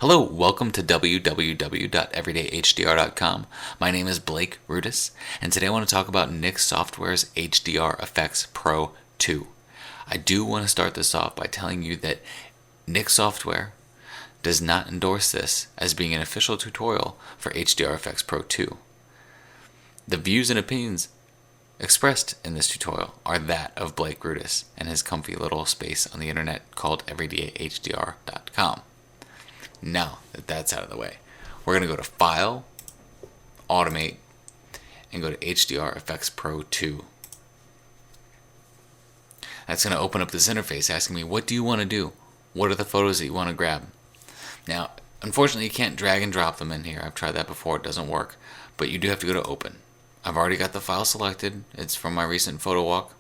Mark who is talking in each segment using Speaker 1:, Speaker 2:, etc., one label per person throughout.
Speaker 1: Hello, welcome to www.everydayhdr.com. My name is Blake Rudis, and today I want to talk about Nix Software's HDR Efex Pro 2. I do want to start this off by telling you that Nix Software does not endorse this as being an official tutorial for HDR Efex Pro 2. The views and opinions expressed in this tutorial are that of Blake Rudis and his comfy little space on the internet called everydayhdr.com. Now that that's out of the way, we're going to go to File, Automate, and go to HDR Efex Pro 2. That's going to open up this interface asking me, what do you want to do? What are the photos that you want to grab? Now, unfortunately, you can't drag and drop them in here. I've tried that before. It doesn't work. But you do have to go to Open. I've already got the file selected. It's from my recent photo walk.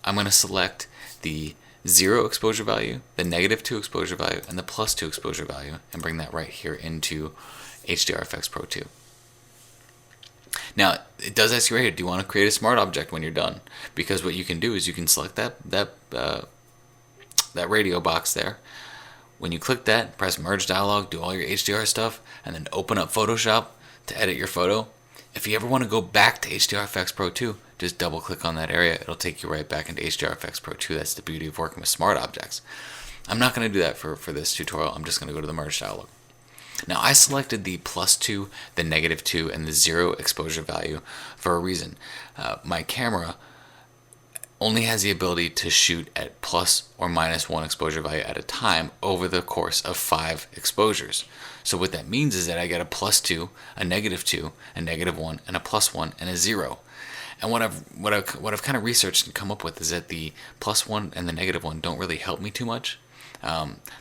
Speaker 1: I'm going to select the 0 exposure value, the -2 exposure value, and the +2 exposure value, and bring that right here into HDR Efex Pro 2. Now, it does ask you right here, do you want to create a smart object when you're done? Because what you can do is you can select that radio box there. When you click that, press Merge Dialog, do all your HDR stuff, and then open up Photoshop to edit your photo. If you ever want to go back to HDR Efex Pro 2, just double click on that area. It'll take you right back into HDR Efex Pro 2. That's the beauty of working with smart objects. I'm not going to do that for this tutorial. I'm just going to go to the Merge Dialog. Now, I selected the +2, the -2, and the 0 exposure value for a reason. My camera only has the ability to shoot at plus or -1 exposure value at a time over the course of 5 exposures. So what that means is that I get a +2, a -2, a -1, and a +1, and a 0. And what I've kind of researched and come up with is that the +1 and the -1 don't really help me too much.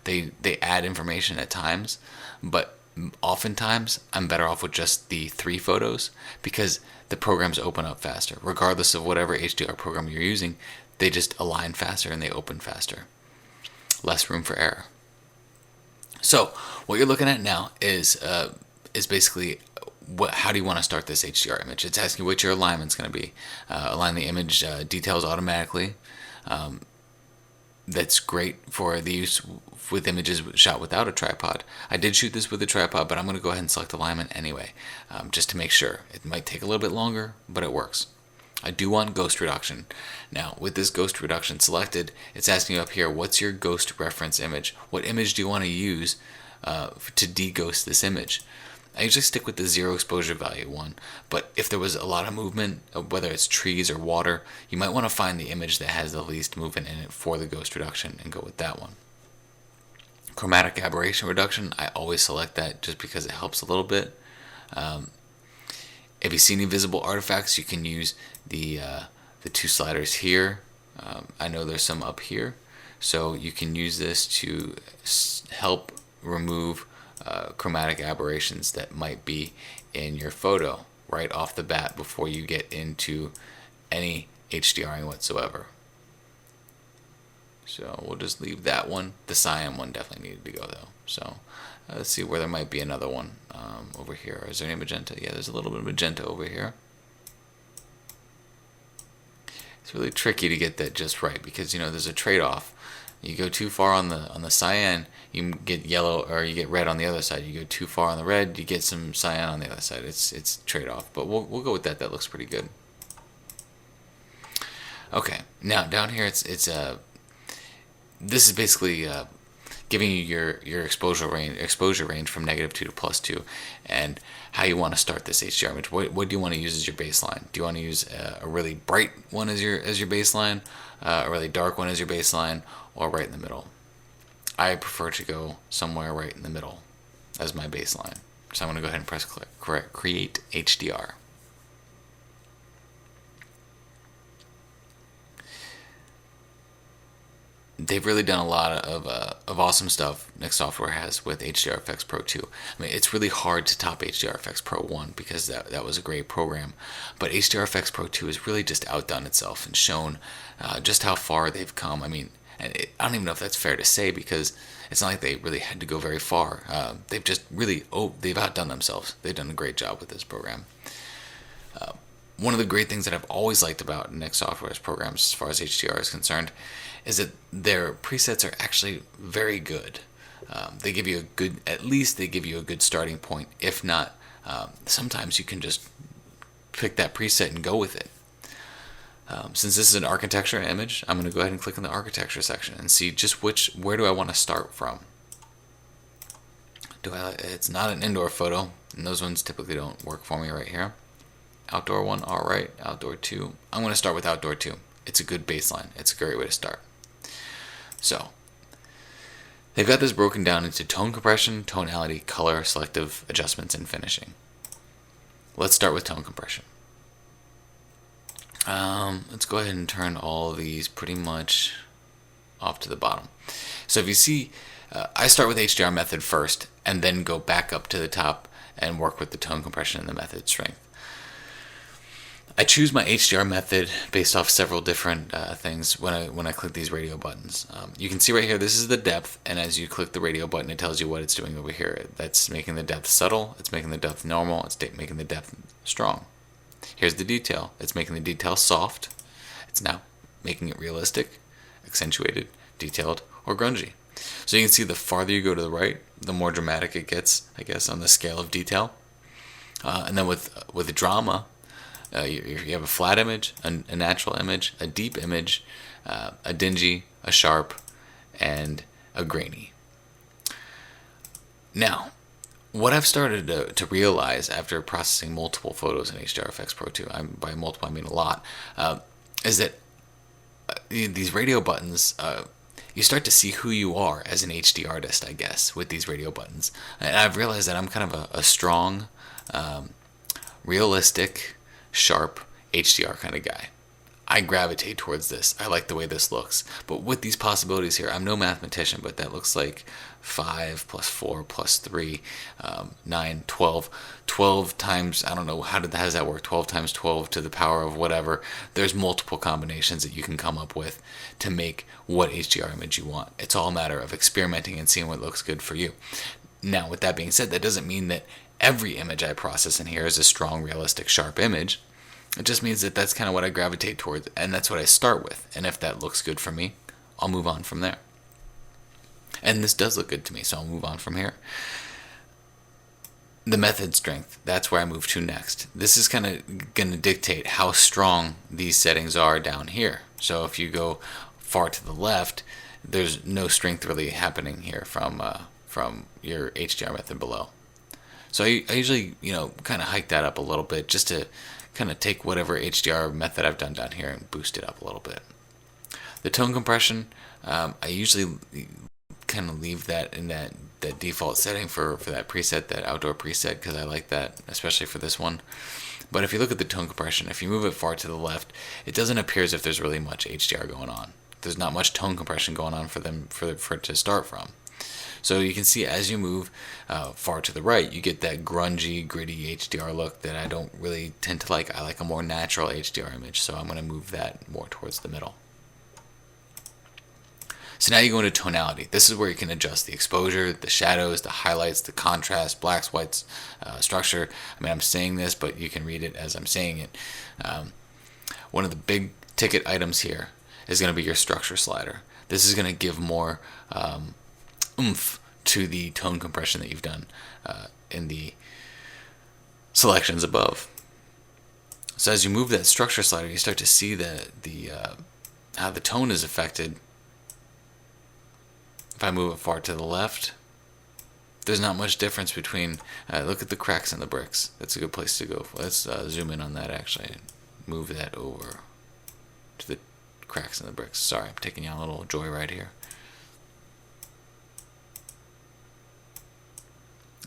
Speaker 1: They add information at times, but oftentimes I'm better off with just the 3 photos because the programs open up faster. Regardless of whatever HDR program you're using, they just align faster and they open faster. Less room for error. So what you're looking at now is basically how do you want to start this HDR image? It's asking what your alignment's going to be. Align the image details automatically. That's great for the use with images shot without a tripod. I did shoot this with a tripod, but I'm going to go ahead and select alignment anyway, just to make sure. It might take a little bit longer, but it works. I do want ghost reduction. Now, with this ghost reduction selected, it's asking you up here, what's your ghost reference image? What image do you want to use to de-ghost this image? I usually stick with the 0 exposure value one, but if there was a lot of movement, whether it's trees or water, you might want to find the image that has the least movement in it for the ghost reduction and go with that one. Chromatic aberration reduction, I always select that just because it helps a little bit. If you see any visible artifacts, you can use the 2 sliders here. I know there's some up here, so you can use this to help remove chromatic aberrations that might be in your photo right off the bat before you get into any HDRing whatsoever. So we'll just leave that one. The cyan one definitely needed to go though. So let's see where there might be another one over here. Is there any magenta? Yeah, there's a little bit of magenta over here. It's really tricky to get that just right because there's a trade-off. You go too far on the cyan, you get yellow or you get red on the other side. You go too far on the red, you get some cyan on the other side. It's trade-off, but we'll go with that. That looks pretty good. Okay, now down here this is basically giving you your exposure range from -2 to +2, and how you want to start this HDR image. What do you want to use as your baseline? Do you want to use a really bright one as your baseline, a really dark one as your baseline, or right in the middle? I prefer to go somewhere right in the middle as my baseline. So I'm going to go ahead and press Create HDR. They've really done a lot of awesome stuff Nix Software has with HDR Efex Pro 2. I mean, it's really hard to top HDR Efex Pro 1 because that was a great program. But HDR Efex Pro 2 has really just outdone itself and shown just how far they've come. I mean, I don't even know if that's fair to say because it's not like they really had to go very far. They've just really, they've outdone themselves. They've done a great job with this program. One of the great things that I've always liked about Nix Software's programs as far as HDR is concerned is that their presets are actually very good. They give you a good, at least they give you a good starting point. If not, sometimes you can just pick that preset and go with it. Since this is an architecture image, I'm going to go ahead and click on the architecture section and see just where do I want to start from. It's not an indoor photo, and those ones typically don't work for me right here. Outdoor one, alright. Outdoor 2. I'm going to start with outdoor 2. It's a good baseline. It's a great way to start. So, they've got this broken down into tone compression, tonality, color, selective adjustments, and finishing. Let's start with tone compression. Let's go ahead and turn all of these pretty much off to the bottom. So if you see, I start with HDR method first and then go back up to the top and work with the tone compression and the method strength. I choose my HDR method based off several different things when I click these radio buttons. You can see right here, this is the depth, and as you click the radio button, it tells you what it's doing over here. That's making the depth subtle, it's making the depth normal, it's making the depth strong. Here's the detail. It's making the detail soft. It's now making it realistic, accentuated, detailed, or grungy. So you can see the farther you go to the right, the more dramatic it gets, I guess, on the scale of detail. And then with drama, you have a flat image, a natural image, a deep image, a dingy, a sharp, and a grainy. Now, what I've started to realize after processing multiple photos in HDR Efex Pro 2, by multiple I mean a lot, is that these radio buttons, you start to see who you are as an HDRtist, I guess, with these radio buttons. And I've realized that I'm kind of a strong, realistic, sharp HDR kind of guy. I gravitate towards this. I like the way this looks. But with these possibilities here, I'm no mathematician, but that looks like 5 plus 4 plus 3, 9, 12. 12 times, I don't know, how does that work? 12 times 12 to the power of whatever. There's multiple combinations that you can come up with to make what HDR image you want. It's all a matter of experimenting and seeing what looks good for you. Now, with that being said, that doesn't mean that every image I process in here is a strong, realistic, sharp image. It just means that that's kind of what I gravitate towards, and that's what I start with. And if that looks good for me, I'll move on from there. And this does look good to me, so I'll move on from here. The method strength, that's where I move to next. This is kind of going to dictate how strong these settings are down here. So if you go far to the left, there's no strength really happening here from your HDR method below. So I usually, kind of hike that up a little bit just to kind of take whatever HDR method I've done down here and boost it up a little bit. The tone compression, I usually kind of leave that in that default setting for that preset, that outdoor preset, because I like that, especially for this one. But if you look at the tone compression, if you move it far to the left, it doesn't appear as if there's really much HDR going on. There's not much tone compression going on for it to start from. So you can see as you move far to the right, you get that grungy, gritty HDR look that I don't really tend to like. I like a more natural HDR image, so I'm going to move that more towards the middle. So now you go into tonality. This is where you can adjust the exposure, the shadows, the highlights, the contrast, blacks, whites, structure. I mean, I'm saying this, but you can read it as I'm saying it. One of the big ticket items here is going to be your structure slider. This is going to give more oomph to the tone compression that you've done in the selections above. So as you move that structure slider, you start to see how the tone is affected. If I move it far to the left, there's not much difference between, look at the cracks in the bricks. That's a good place to go. Let's zoom in on that actually. Move that over to the cracks in the bricks. Sorry, I'm taking you on a little joyride here.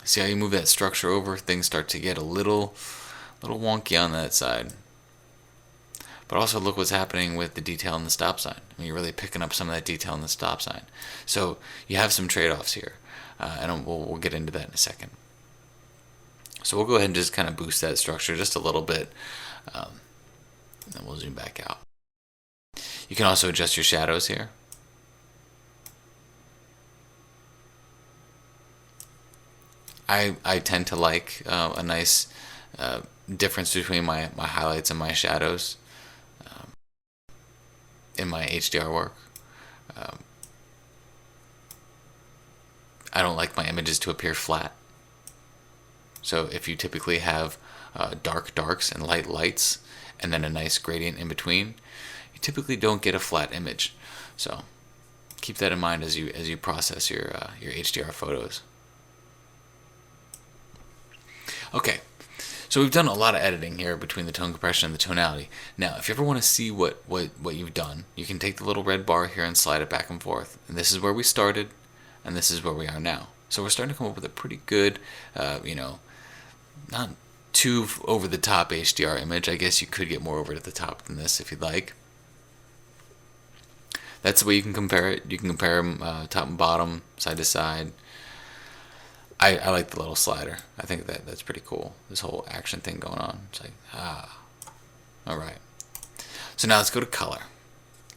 Speaker 1: See how you move that structure over? Things start to get a little wonky on that side. But also look what's happening with the detail in the stop sign. I mean, you're really picking up some of that detail in the stop sign. So you have some trade-offs here, and we'll get into that in a second. So we'll go ahead and just kind of boost that structure just a little bit, and then we'll zoom back out. You can also adjust your shadows here. I tend to like a nice difference between my highlights and my shadows in my HDR work. I don't like my images to appear flat. So if you typically have dark darks and light lights and then a nice gradient in between, you typically don't get a flat image. So keep that in mind as you process your HDR photos. Okay, so we've done a lot of editing here between the tone compression and the tonality. Now, if you ever want to see what you've done, you can take the little red bar here and slide it back and forth. And this is where we started, and this is where we are now. So we're starting to come up with a pretty good, not too over the top HDR image. I guess you could get more over the top than this if you'd like. That's the way you can compare it. You can compare them top and bottom, side to side. I like the little slider. I think that's pretty cool. This whole action thing going on. It's like, alright. So now let's go to color.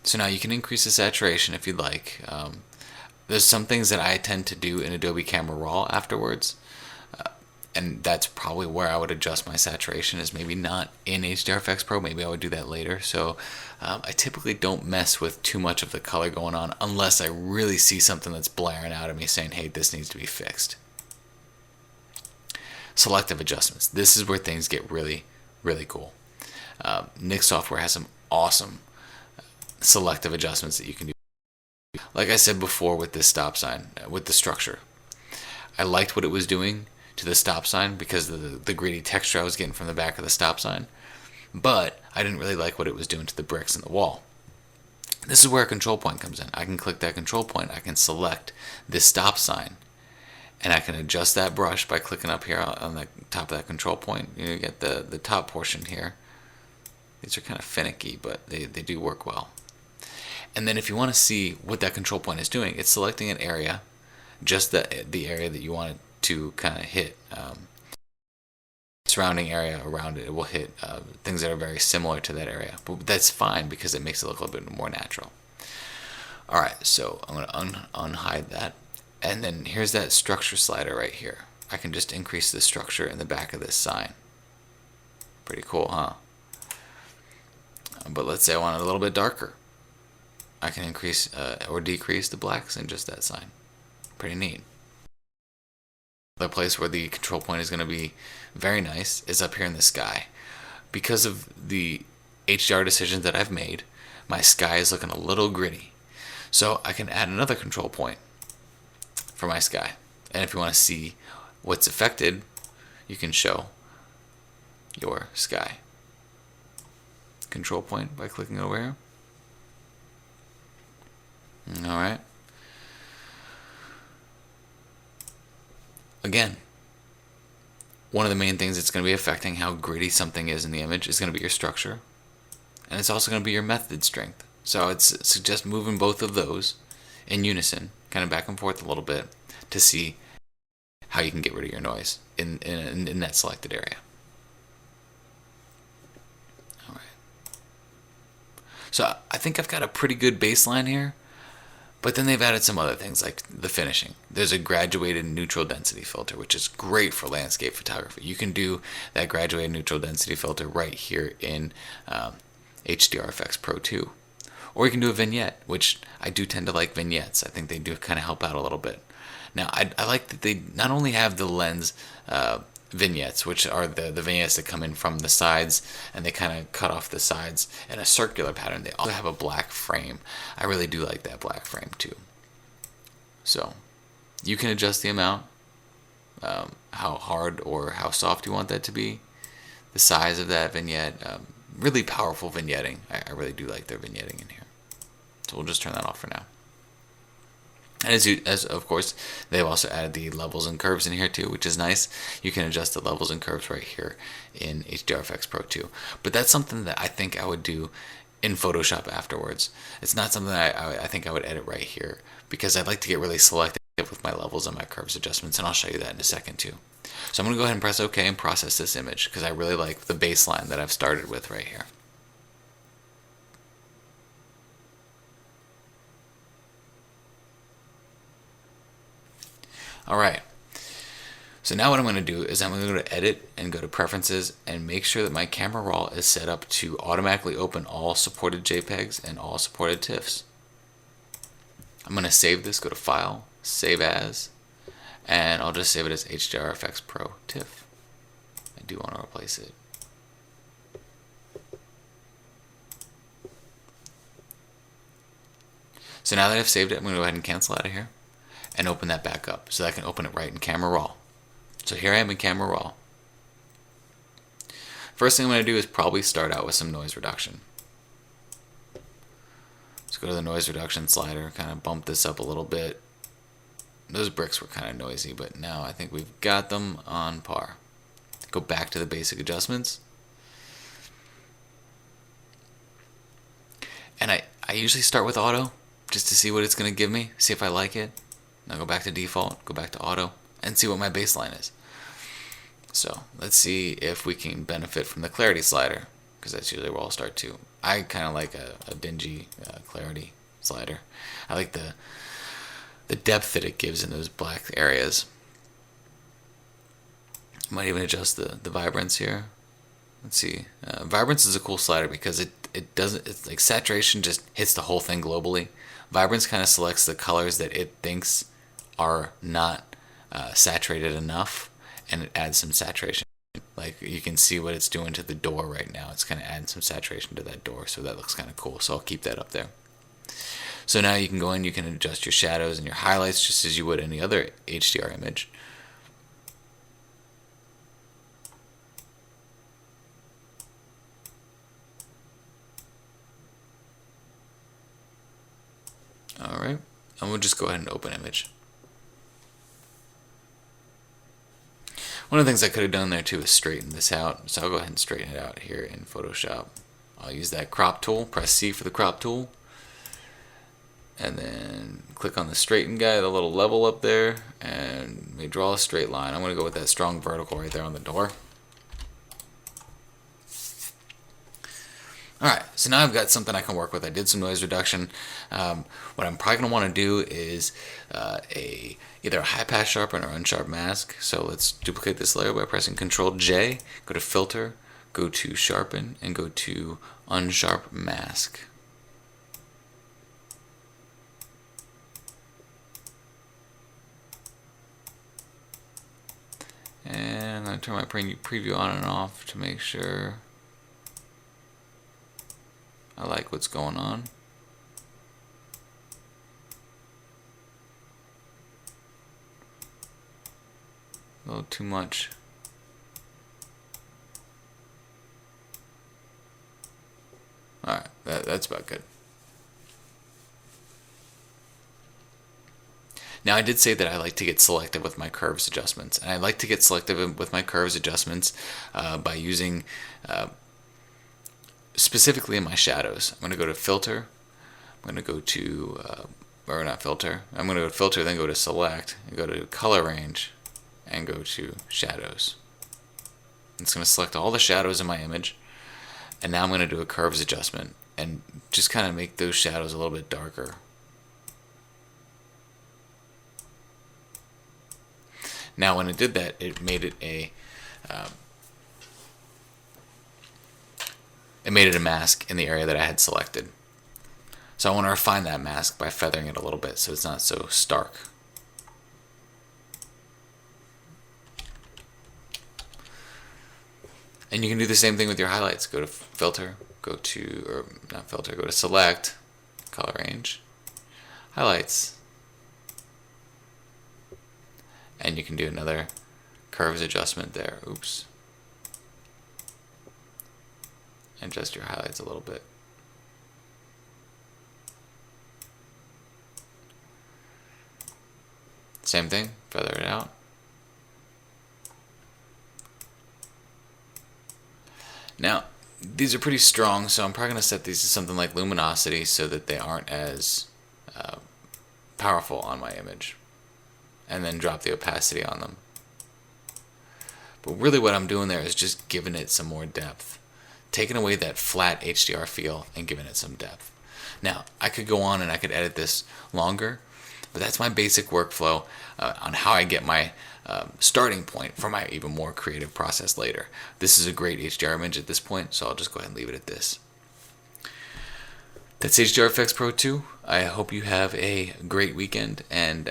Speaker 1: So now you can increase the saturation if you'd like. There's some things that I tend to do in Adobe Camera Raw afterwards. And that's probably where I would adjust my saturation, is maybe not in HDR Efex Pro. Maybe I would do that later. So I typically don't mess with too much of the color going on unless I really see something that's blaring out at me saying, hey, this needs to be fixed. Selective adjustments. This is where things get really, really cool. Nik software has some awesome selective adjustments that you can do. Like I said before with this stop sign, with the structure, I liked what it was doing to the stop sign because of the gritty texture I was getting from the back of the stop sign, but I didn't really like what it was doing to the bricks in the wall. This is where a control point comes in. I can click that control point, I can select this stop sign, and I can adjust that brush by clicking up here on the top of that control point. You get the top portion here. These are kind of finicky, but they do work well. And then if you want to see what that control point is doing, it's selecting an area, just the area that you want it to kind of hit. Surrounding area around it, it will hit things that are very similar to that area. But that's fine because it makes it look a little bit more natural. Alright, so I'm going to unhide that. And then here's that structure slider right here. I can just increase the structure in the back of this sign. Pretty cool, huh? But let's say I want it a little bit darker. I can increase or decrease the blacks in just that sign. Pretty neat. The place where the control point is going to be very nice is up here in the sky. Because of the HDR decisions that I've made, my sky is looking a little gritty. So I can add another control point for my sky. And if you want to see what's affected, you can show your sky. Control point by clicking over here. Alright. Again, one of the main things that's going to be affecting how gritty something is in the image is going to be your structure. And it's also going to be your method strength. So I'd suggest moving both of those in unison, kind of back and forth a little bit, to see how you can get rid of your noise in that selected area. Alright. So I think I've got a pretty good baseline here. But then they've added some other things like the finishing. There's a graduated neutral density filter, which is great for landscape photography. You can do that graduated neutral density filter right here in HDR Efex Pro 2. Or you can do a vignette, which I do tend to like vignettes. I think they do kind of help out a little bit. Now, I like that they not only have the lens vignettes, which are the vignettes that come in from the sides and they kind of cut off the sides in a circular pattern. They also have a black frame. I really do like that black frame too. So you can adjust the amount, how hard or how soft you want that to be, the size of that vignette. Really powerful vignetting. I really do like their vignetting in here. So we'll just turn that off for now. And as of course, they've also added the levels and curves in here too, which is nice. You can adjust the levels and curves right here in HDR Efex Pro 2. But that's something that I think I would do in Photoshop afterwards. It's not something that I think I would edit right here, because I'd like to get really selective with my levels and my curves adjustments, and I'll show you that in a second too. So I'm going to go ahead and press OK and process this image, because I really like the baseline that I've started with right here. Alright, so now what I'm going to do is I'm going to go to Edit and go to Preferences and make sure that my Camera Raw is set up to automatically open all supported JPEGs and all supported TIFFs. I'm going to save this, go to File, Save As, and I'll just save it as HDR Efex Pro TIFF. I do want to replace it. So now that I've saved it, I'm going to go ahead and cancel out of here and open that back up so that I can open it right in Camera Raw. So here I am in Camera Raw. First thing I'm going to do is probably start out with some noise reduction. Let's go to the noise reduction slider, kind of bump this up a little bit. Those bricks were kind of noisy, but now I think we've got them on par. Go back to the basic adjustments. And I usually start with auto just to see what it's going to give me, see if I like it. Now go back to default, go back to auto, and see what my baseline is. So let's see if we can benefit from the clarity slider, because that's usually where I'll start too. I kind of like a dingy clarity slider. I like the depth that it gives in those black areas. Might even adjust the vibrance here. Let's see. Vibrance is a cool slider because it doesn't. It's like saturation just hits the whole thing globally. Vibrance kind of selects the colors that it thinks are not saturated enough, and it adds some saturation. Like you can see what it's doing to the door right now. It's kind of adding some saturation to that door, so that looks kind of cool. So I'll keep that up there. So now you can go in, you can adjust your shadows and your highlights just as you would any other HDR image. Alright, and we'll just go ahead and open image. One of the things I could have done there too is straighten this out, so I'll go ahead and straighten it out here in Photoshop. I'll use that crop tool, press C for the crop tool, and then click on the straighten guy, the little level up there, and we draw a straight line. I'm going to go with that strong vertical right there on the door. Alright, so now I've got something I can work with. I did some noise reduction. What I'm probably going to want to do is either a high pass sharpen or unsharp mask. So let's duplicate this layer by pressing Ctrl J, go to filter, go to sharpen, and go to unsharp mask. And I'm going to turn my preview on and off to make sure I like what's going on. A little too much. Alright, that's about good. Now I did say that I like to get selective with my curves adjustments, and I like to get selective with my curves adjustments by using specifically in my shadows. I'm going to go to filter, I'm going to go to or not filter, I'm going to go to filter, then go to select, and go to color range, and go to shadows. It's going to select all the shadows in my image, and now I'm going to do a curves adjustment and just kind of make those shadows a little bit darker. Now when it did that, it made it a mask in the area that I had selected. So I want to refine that mask by feathering it a little bit so it's not so stark. And you can do the same thing with your highlights. Go to filter, go to select, color range, highlights. And you can do another curves adjustment there. Oops. Adjust your highlights a little bit. Same thing, feather it out. Now, these are pretty strong, so I'm probably going to set these to something like luminosity so that they aren't as powerful on my image. And then drop the opacity on them. But really what I'm doing there is just giving it some more depth. Taking away that flat HDR feel and giving it some depth. Now, I could go on and I could edit this longer, but that's my basic workflow on how I get my starting point for my even more creative process later. This is a great HDR image at this point, so I'll just go ahead and leave it at this. That's HDR Efex Pro 2. I hope you have a great weekend, and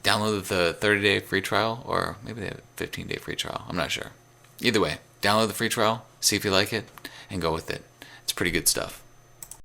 Speaker 1: download the 30-day free trial, or maybe they have a 15-day free trial. I'm not sure. Either way, download the free trial, see if you like it, and go with it. It's pretty good stuff.